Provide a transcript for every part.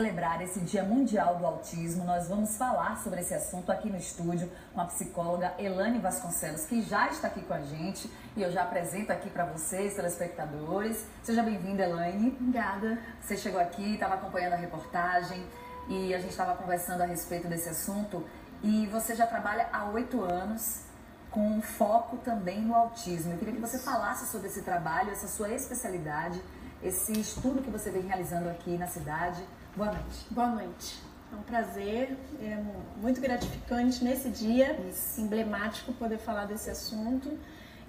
Celebrar esse Dia Mundial do Autismo, nós vamos falar sobre esse assunto aqui no estúdio com a psicóloga Elaine Vasconcelos, que já está aqui com a gente e eu já apresento aqui para vocês, telespectadores. Seja bem-vinda, Elaine. Obrigada. Você chegou aqui, estava acompanhando a reportagem e a gente estava conversando a respeito desse assunto e você já trabalha há 8 anos com foco também no autismo. Eu queria que você falasse sobre esse trabalho, essa sua especialidade, esse estudo que você vem realizando aqui na cidade. Boa noite. Boa noite. É um prazer, é muito gratificante nesse dia emblemático poder falar desse assunto.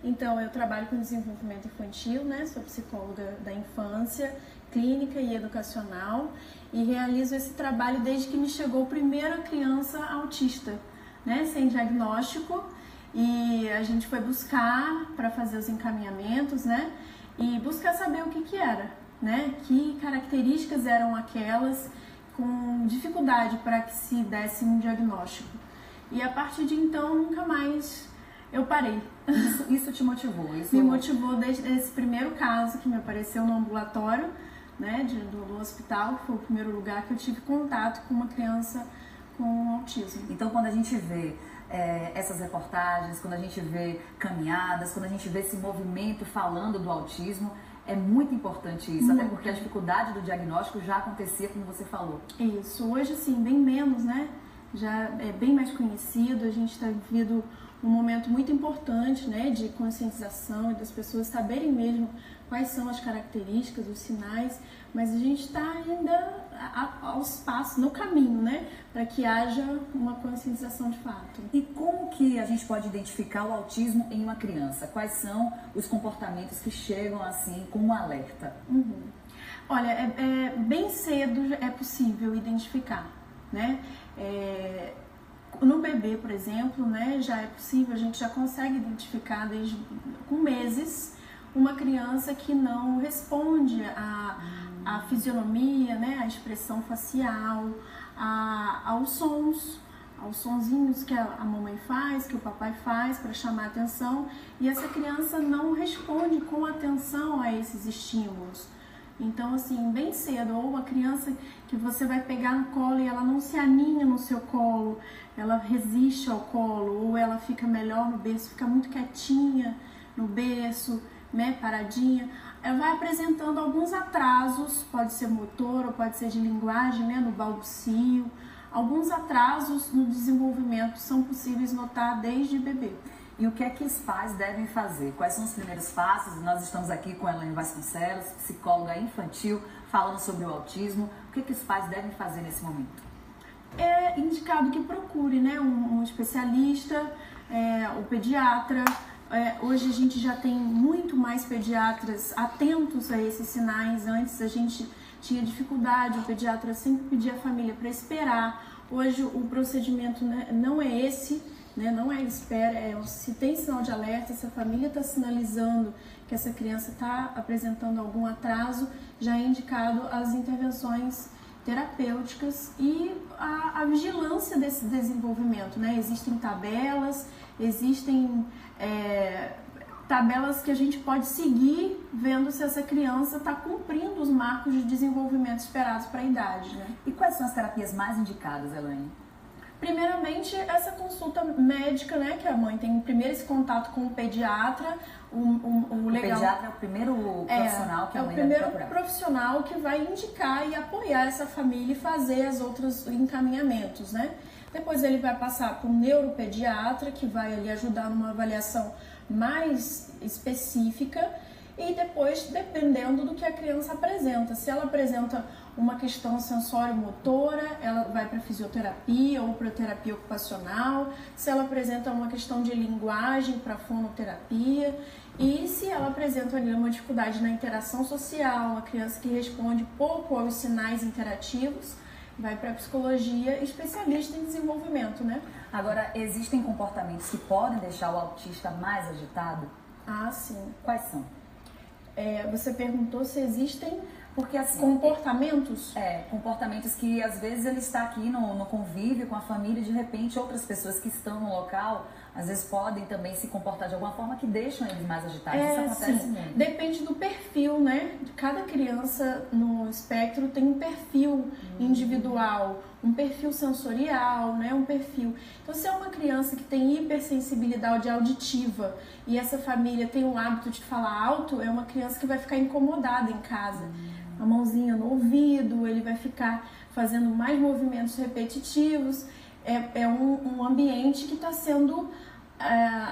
Então, eu trabalho com desenvolvimento infantil, né? Sou psicóloga da infância, clínica e educacional e realizo esse trabalho desde que me chegou a primeira criança autista, né? Sem diagnóstico, e a gente foi buscar para fazer os encaminhamentos, né? E buscar saber o que era. Né? Que características eram aquelas com dificuldade para que se desse um diagnóstico. E a partir de então, nunca mais eu parei. Isso te motivou? Isso... Me motivou desde esse primeiro caso que me apareceu no ambulatório, né, do hospital, que foi o primeiro lugar que eu tive contato com uma criança com autismo. Então, quando a gente vê essas reportagens, quando a gente vê caminhadas, quando a gente vê esse movimento falando do autismo, é muito importante isso, até porque a dificuldade do diagnóstico já acontecia, como você falou. Isso, hoje sim, bem menos, né? Já é bem mais conhecido, a gente está vivendo um momento muito importante, né? De conscientização e das pessoas saberem mesmo quais são as características, os sinais, mas a gente está ainda aos passos, no caminho, né? Para que haja uma conscientização de fato. E como que a gente pode identificar o autismo em uma criança? Quais são os comportamentos que chegam assim com um alerta? Olha, bem cedo é possível identificar, né? No bebê, por exemplo, né, já é possível, a gente já consegue identificar desde com meses uma criança que não responde à fisionomia, né, à expressão facial, aos sons, aos sonzinhos que a mamãe faz, que o papai faz para chamar a atenção, e essa criança não responde com atenção a esses estímulos. Então, assim, bem cedo, ou uma criança que você vai pegar no colo e ela não se aninha no seu colo, ela resiste ao colo, ou ela fica melhor no berço, fica muito quietinha no berço, né, paradinha. Ela vai apresentando alguns atrasos, pode ser motor ou pode ser de linguagem, né, no balbucio. Alguns atrasos no desenvolvimento são possíveis notar desde bebê. E o que é que os pais devem fazer? Quais são os primeiros passos? Nós estamos aqui com a Elaine Vasconcelos, psicóloga infantil, falando sobre o autismo. O que é que os pais devem fazer nesse momento? É indicado que procure, né, um especialista, o pediatra. Hoje a gente já tem muito mais pediatras atentos a esses sinais. Antes a gente tinha dificuldade, o pediatra sempre pedia a família para esperar. Hoje o procedimento, né, não é esse. Não é espera, se tem sinal de alerta, se a família está sinalizando que essa criança está apresentando algum atraso, já é indicado as intervenções terapêuticas e a vigilância desse desenvolvimento, né? Existem tabelas, tabelas que a gente pode seguir vendo se essa criança está cumprindo os marcos de desenvolvimento esperados para a idade, né? E quais são as terapias mais indicadas, Elaine? Primeiramente, essa consulta médica, né, que a mãe tem primeiro esse contato com o pediatra. O pediatra é o primeiro profissional que a mãe deve procurar. É o primeiro profissional que vai indicar e apoiar essa família e fazer os outros encaminhamentos, né? Depois ele vai passar para um neuropediatra, que vai ali ajudar numa avaliação mais específica. E depois, dependendo do que a criança apresenta, se ela apresenta uma questão sensório-motora, ela vai para fisioterapia ou para terapia ocupacional. Se ela apresenta uma questão de linguagem, para fonoterapia. E se ela apresenta ali uma dificuldade na interação social, uma criança que responde pouco aos sinais interativos, vai para psicologia, especialista em desenvolvimento, né? Agora, existem comportamentos que podem deixar o autista mais agitado? Ah, sim. Quais são? Você perguntou se existem porque, assim, comportamentos? Comportamentos que às vezes ele está aqui no convívio com a família e de repente outras pessoas que estão no local às vezes podem também se comportar de alguma forma que deixam eles mais agitados. Isso acontece Sim. muito. Depende do perfil, né? Cada criança no espectro tem um perfil individual, um perfil sensorial, né? Um perfil. Então, se é uma criança que tem hipersensibilidade auditiva e essa família tem o hábito de falar alto, é uma criança que vai ficar incomodada em casa. A mãozinha no ouvido, ele vai ficar fazendo mais movimentos repetitivos. É um ambiente que está sendo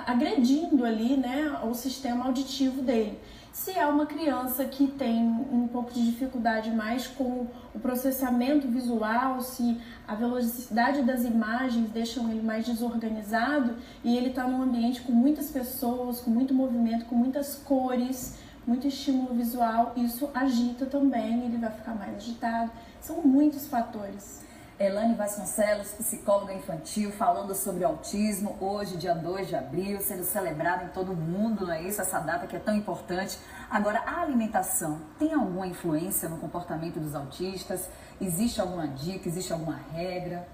agredindo ali, né, o sistema auditivo dele. Se é uma criança que tem um pouco de dificuldade mais com o processamento visual, se a velocidade das imagens deixam ele mais desorganizado e ele está num ambiente com muitas pessoas, com muito movimento, com muitas cores, muito estímulo visual, isso agita também, ele vai ficar mais agitado. São muitos fatores. Elaine Vasconcelos, psicóloga infantil, falando sobre o autismo, hoje, dia 2 de abril, sendo celebrado em todo o mundo, não é isso? Essa data que é tão importante. Agora, a alimentação tem alguma influência no comportamento dos autistas? Existe alguma dica, existe alguma regra?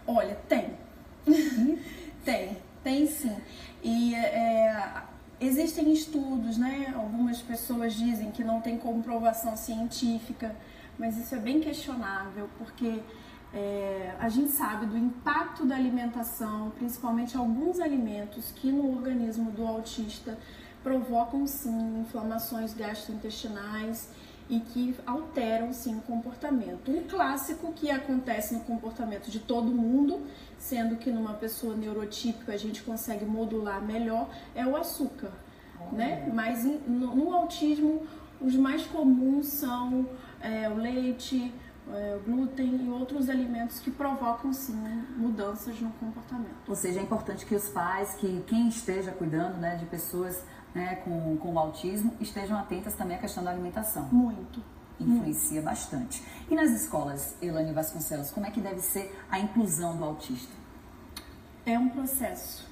Olha, tem. Tem sim. E existem estudos, né? Algumas pessoas dizem que não tem comprovação científica, mas isso é bem questionável, porque a gente sabe do impacto da alimentação, principalmente alguns alimentos que no organismo do autista provocam sim inflamações gastrointestinais e que alteram sim o comportamento. Um clássico que acontece no comportamento de todo mundo, sendo que numa pessoa neurotípica a gente consegue modular melhor, é o açúcar, né? Mas no autismo os mais comuns são o leite, o glúten e outros alimentos que provocam sim mudanças no comportamento. Ou seja, é importante que os pais, que quem esteja cuidando, né, de pessoas, né, com autismo, estejam atentas também à questão da alimentação. Muito. Influencia bastante. E nas escolas, Elaine Vasconcelos, como é que deve ser a inclusão do autista? É um processo.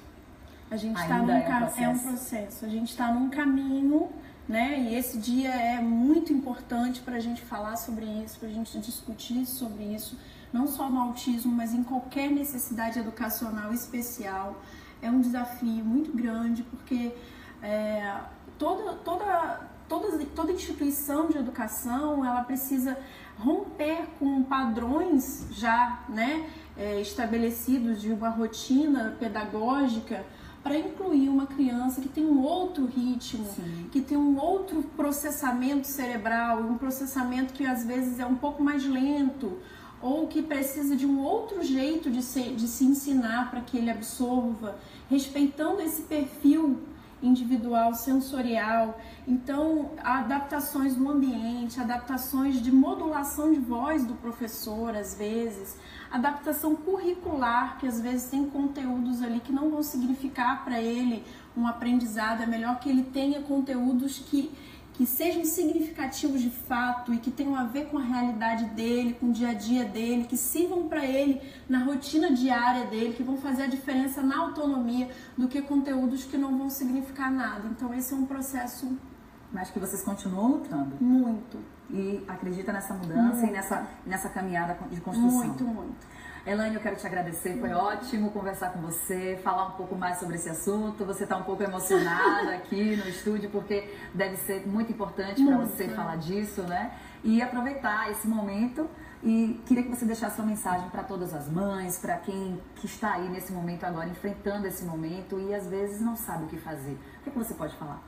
A gente está um processo. A gente está num caminho, né? E esse dia é muito importante para a gente falar sobre isso, para a gente discutir sobre isso, não só no autismo, mas em qualquer necessidade educacional especial. É um desafio muito grande, porque toda instituição de educação, ela precisa romper com padrões já, né, estabelecidos de uma rotina pedagógica, para incluir uma criança que tem um outro ritmo, sim, que tem um outro processamento cerebral, um processamento que às vezes é um pouco mais lento, ou que precisa de um outro jeito de se ensinar para que ele absorva, respeitando esse perfil individual, sensorial. Então, adaptações no ambiente, adaptações de modulação de voz do professor, às vezes, adaptação curricular, que às vezes tem conteúdos ali que não vão significar para ele um aprendizado. É melhor que ele tenha conteúdos que sejam significativos de fato e que tenham a ver com a realidade dele, com o dia a dia dele, que sirvam para ele na rotina diária dele, que vão fazer a diferença na autonomia, do que conteúdos que não vão significar nada. Então esse é um processo... Mas que vocês continuam lutando. Muito. E acredita nessa mudança e nessa caminhada de construção. Muito. Elaine, eu quero te agradecer, foi ótimo conversar com você, falar um pouco mais sobre esse assunto. Você está um pouco emocionada aqui no estúdio, porque deve ser muito importante para você falar disso, né? E aproveitar esse momento, e queria que você deixasse uma mensagem para todas as mães, para quem que está aí nesse momento agora, enfrentando esse momento e às vezes não sabe o que fazer. O que você pode falar?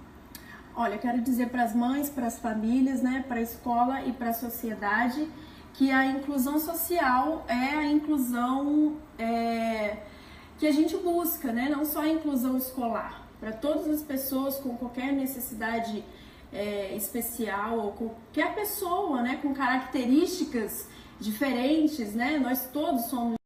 Olha, eu quero dizer para as mães, para as famílias, né, para a escola e para a sociedade, que a inclusão social é a inclusão que a gente busca, né? Não só a inclusão escolar, para todas as pessoas com qualquer necessidade especial, ou qualquer pessoa, né, com características diferentes, né? Nós todos somos